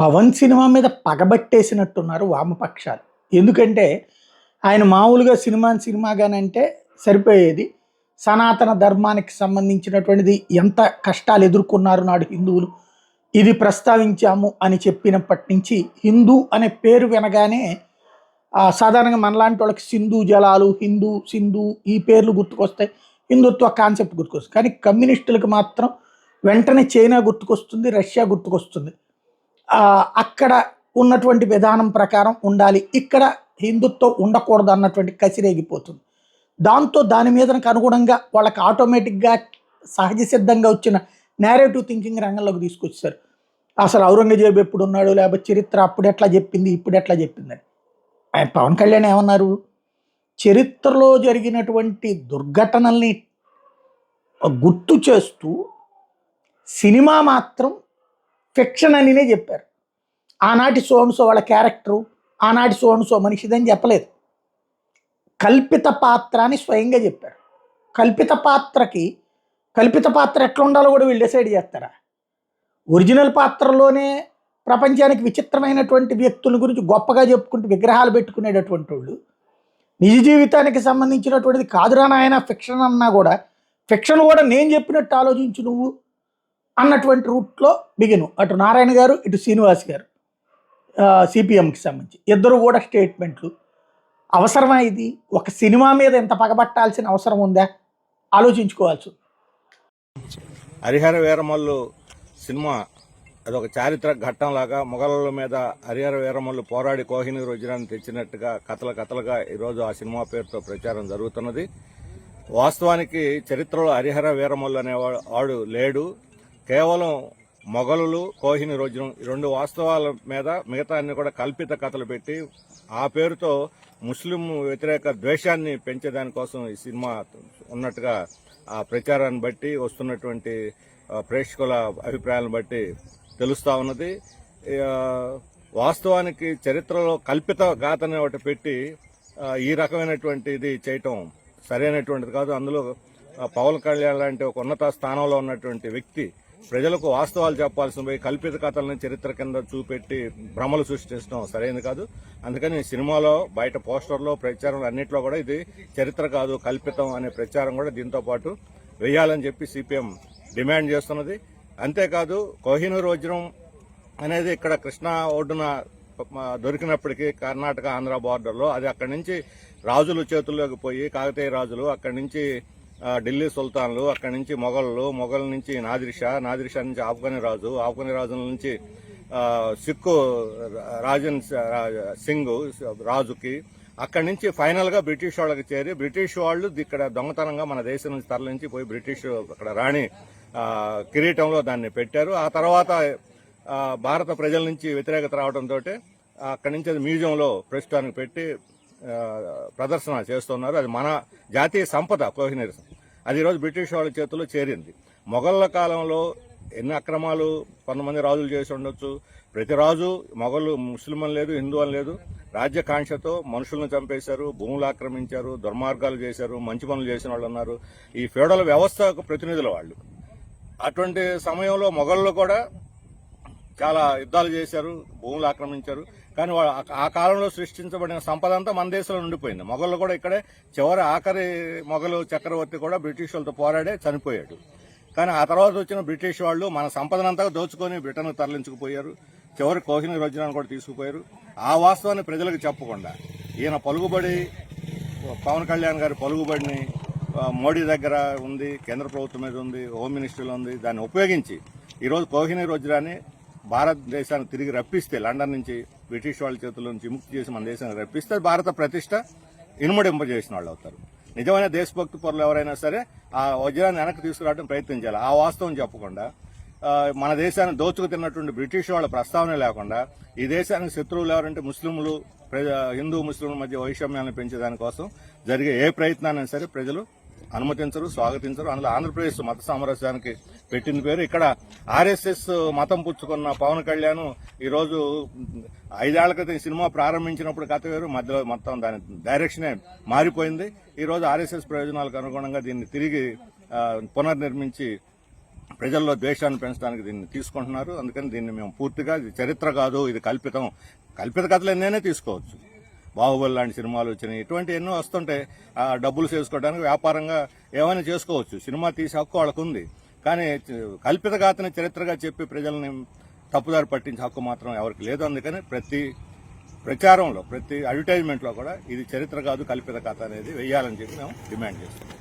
Pawan cinema మీద పగబట్టేసినట్టున్నారు వామపక్షాలు. ఎందుకంటే, ఆయన మామూలుగా సినిమాగానంటే సరిపోయేది. సనాతన ధర్మానికి సంబంధించినటువంటిది ఎంత కష్టాలు ఎదుర్కొన్నారు నాడు హిందువులు, ఇది ప్రస్తావించాము అని చెప్పినప్పటి నుంచి హిందూ అనే పేరు వినగానే సాధారణంగా మనలాంటోళ్ళకి సింధు జలాలు, హిందూ, సింధు ఈ పేర్లు గుర్తుకొస్తాయి. హిందుత్వ కాన్సెప్ట్ గుర్తుకొస్తుంది. కానీ కమ్యూనిస్టులకు మాత్రం వెంటనే చైనా గుర్తుకొస్తుంది, రష్యా గుర్తుకొస్తుంది. అక్కడ ఉన్నటువంటి విధానం ప్రకారం ఉండాలి, ఇక్కడ హిందుత్వం ఉండకూడదు అన్నటువంటి కసిరేగిపోతుంది. దాంతో దాని మీదకి అనుగుణంగా వాళ్ళకి ఆటోమేటిక్గా సహజ సిద్ధంగా వచ్చిన నేరేటివ్ థింకింగ్ రంగంలోకి తీసుకొచ్చారు. అసలు ఔరంగజేబు ఎప్పుడు ఉన్నాడు, లేకపోతే చరిత్ర అప్పుడు ఎట్లా చెప్పింది, ఇప్పుడు ఎట్లా చెప్పిందని. ఆయన పవన్ కళ్యాణ్ ఏమన్నారు, చరిత్రలో జరిగినటువంటి దుర్ఘటనల్ని గుర్తు చేస్తూ సినిమా మాత్రం ఫిక్షన్ అనినే చెప్పారు. ఆనాటి సోన్సో వాళ్ళ క్యారెక్టరు, ఆనాటి సోన్సో మనిషిదని చెప్పలేదు. కల్పిత పాత్ర అని స్వయంగా చెప్పారు. కల్పిత పాత్ర ఎట్లా ఉండాలో కూడా వీళ్ళు డిసైడ్ చేస్తారా? ఒరిజినల్ పాత్రలోనే ప్రపంచానికి విచిత్రమైనటువంటి వ్యక్తుల గురించి గొప్పగా చెప్పుకుంటూ విగ్రహాలు పెట్టుకునేటటువంటి వాళ్ళు, నిజ జీవితానికి సంబంధించినటువంటిది కాదురా నాయన ఫిక్షన్ అన్నా కూడా, ఫిక్షన్ కూడా నేను చెప్పినట్టు ఆలోచించు నువ్వు అన్నటువంటి రూట్లో బిగిను. అటు నారాయణ గారు, ఇటు శ్రీనివాస్ గారు సిపిఎంకి సంబంధించి ఇద్దరు కూడా స్టేట్మెంట్లు. అవసరమా ఇది? ఒక సినిమా మీద ఎంత పగబట్టాల్సిన అవసరం ఉందా? ఆలోచించుకోవాల్సి. హరిహర వీరమల్లు సినిమా అదొక చారిత్రక ఘట్టంలాగా మొఘలుల మీద హరిహర వీరమల్లు పోరాడి కోహినూర్ వజ్రాన్ని తెచ్చినట్టుగా కథలుగా ఈరోజు ఆ సినిమా పేరుతో ప్రచారం జరుగుతున్నది. వాస్తవానికి చరిత్రలో హరిహర వీరమల్లు అనేవాడు లేడు. కేవలం మొఘలులు, కోహినూర్ వజ్రం ఈ రెండు వాస్తవాల మీద మిగతా అన్ని కూడా కల్పిత కథలు పెట్టి ఆ పేరుతో ముస్లిం వ్యతిరేక ద్వేషాన్ని పెంచేదానికోసం ఈ సినిమా ఉన్నట్టుగా ఆ ప్రచారాన్ని బట్టి వస్తున్నటువంటి ప్రేక్షకుల అభిప్రాయాలను బట్టి తెలుస్తా ఉన్నది. వాస్తవానికి చరిత్రలో కల్పిత గాథని ఒకటి పెట్టి ఈ రకమైనటువంటి ఇది చేయటం సరైనటువంటిది కాదు. అందులో పవన్ కళ్యాణ్ లాంటి ఒక ఉన్నత స్థానంలో ఉన్నటువంటి వ్యక్తి ప్రజలకు వాస్తవాలు చెప్పాల్సిన పోయి కల్పిత కథలను చరిత్ర కింద చూపెట్టి భ్రమలు సృష్టించడం సరైనది కాదు. అందుకని సినిమాలో, బయట పోస్టర్లో, ప్రచారంలో అన్నింటిలో కూడా ఇది చరిత్ర కాదు కల్పితం అనే ప్రచారం కూడా దీంతో పాటు వేయాలని చెప్పి సిపిఎం డిమాండ్ చేస్తున్నది. అంతేకాదు కోహినూర్ వజ్రం అనేది ఇక్కడ కృష్ణా ఒడ్డున దొరికినప్పటికీ కర్ణాటక ఆంధ్ర బార్డర్లో అది అక్కడి నుంచి రాజుల చేతుల్లోకి పోయి, కాకతీయ రాజులు అక్కడి నుంచి ఢిల్లీ సుల్తాన్లు, అక్కడి నుంచి మొఘల్ నుంచి నాదిర్షా నుంచి ఆఫ్ఘనీ రాజుల నుంచి సిక్కు రాజన్ సింగ్ రాజుకి, అక్కడి నుంచి ఫైనల్ గా బ్రిటిష్ వాళ్ళకి చేరి బ్రిటిష్ వాళ్ళు ఇక్కడ దొంగతనంగా మన దేశం నుంచి తరలించి పోయి బ్రిటిష్ అక్కడ రాణి కిరీటంలో దాన్ని పెట్టారు. ఆ తర్వాత భారత ప్రజల నుంచి వ్యతిరేకత రావడంతో అక్కడి నుంచి అది మ్యూజియంలో ప్రస్తుతానికి పెట్టి ప్రదర్శన చేస్తున్నారు. అది మన జాతీయ సంపద కోహినూర్. అది ఈరోజు బ్రిటిష్ వాళ్ళ చేతుల్లో చేరింది. మొఘళ్ళ కాలంలో ఎన్ని అక్రమాలు కొంతమంది రాజులు చేసి ఉండొచ్చు. ప్రతి రాజు మొఘలు ముస్లిం అని లేదు, హిందూ అని లేదు, రాజ్యకాంక్షతో మనుషులను చంపేశారు, భూములు ఆక్రమించారు, దుర్మార్గాలు చేశారు, మంచి పనులు చేసిన వాళ్ళు ఉన్నారు. ఈ ఫ్యూడల్ వ్యవస్థకు ప్రతినిధులు వాళ్ళు. అటువంటి సమయంలో మొఘళ్ళు కూడా చాలా యుద్ధాలు చేశారు, భూములు ఆక్రమించారు. కానీ ఆ కాలంలో సృష్టించబడిన సంపద అంతా మన దేశంలో ఉండిపోయింది. మొఘళ్ళు కూడా ఇక్కడే ఆఖరి మొఘలు చక్రవర్తి కూడా బ్రిటిష్ వాళ్ళతో పోరాడే చనిపోయాడు. కానీ ఆ తర్వాత వచ్చిన బ్రిటిష్ వాళ్ళు మన సంపదనంతా దోచుకొని బ్రిటన్కు తరలించుకుపోయారు. చివరి కోహినూర్ వజ్రాన్ని కూడా తీసుకుపోయారు. ఆ వాస్తవాన్ని ప్రజలకు చెప్పకుండా ఈయన పలుకుబడి, పవన్ కళ్యాణ్ గారి పలుకుబడిని మోడీ దగ్గర ఉంది, కేంద్ర ప్రభుత్వం మీద ఉంది, హోమ్ మినిస్ట్రీలో ఉంది, దాన్ని ఉపయోగించి ఈరోజు కోహినూర్ వజ్రాన్ని భారతదేశానికి తిరిగి రప్పిస్తే, లండన్ నుంచి బ్రిటిష్ వాళ్ళ చేతుల నుంచి విముక్తి చేసి మన దేశానికి రప్పిస్తే భారత ప్రతిష్ట ఇనుమడింపజేసిన వాళ్ళు అవుతారు. నిజమైన దేశభక్తి పరులు ఎవరైనా సరే ఆ వజ్రాన్ని వెనక్కి తీసుకురావడం ప్రయత్నం చేయాలి. ఆ వాస్తవం చెప్పకుండా మన దేశాన్ని దోచుకు తిన్నటువంటి బ్రిటిష్ వాళ్ళ ప్రస్తావన లేకుండా ఈ దేశానికి శత్రువులు ఎవరంటే ముస్లింలు, హిందూ ముస్లింల మధ్య వైషమ్యాలను పెంచేదానికోసం జరిగే ఏ ప్రయత్నాన్ని సరే ప్రజలు అనుమతించరు, స్వాగతించరు. అందులో ఆంధ్రప్రదేశ్ మత సామరస్యానికి పెట్టిన పేరు. ఇక్కడ ఆర్ఎస్ఎస్ మతం పుచ్చుకున్న పవన్ కళ్యాణ్ ఈరోజు 5 ఏళ్ల క్రితం సినిమా ప్రారంభించినప్పుడు కథ వేరు, మధ్యలో మొత్తం దాని డైరెక్షనే మారిపోయింది. ఈరోజు ఆర్ఎస్ఎస్ ప్రయోజనాలకు అనుగుణంగా దీన్ని తిరిగి పునర్నిర్మించి ప్రజల్లో ద్వేషాన్ని పెంచడానికి దీన్ని తీసుకుంటున్నారు. అందుకని దీన్ని మేము పూర్తిగా ఇది చరిత్ర కాదు, ఇది కల్పితం, కల్పిత కథలు ఎన్నైనా తీసుకోవచ్చు. బాహుబలి లాంటి సినిమాలు వచ్చినాయి, ఇటువంటి ఎన్నో వస్తుంటాయి. డబ్బులు చేసుకోవడానికి వ్యాపారంగా ఏమైనా చేసుకోవచ్చు. సినిమా తీసే హక్కు వాళ్ళకు ఉంది. కానీ కల్పిత గాథని చరిత్రగా చెప్పి ప్రజల్ని తప్పుదారి పట్టించే హక్కు మాత్రం ఎవరికి లేదు. అందుకని ప్రతి ప్రచారంలో, ప్రతి అడ్వర్టైజ్మెంట్లో కూడా ఇది చరిత్ర కాదు, కల్పిత కథ అనేది వెయ్యాలని చెప్పి మేము డిమాండ్ చేస్తున్నాం.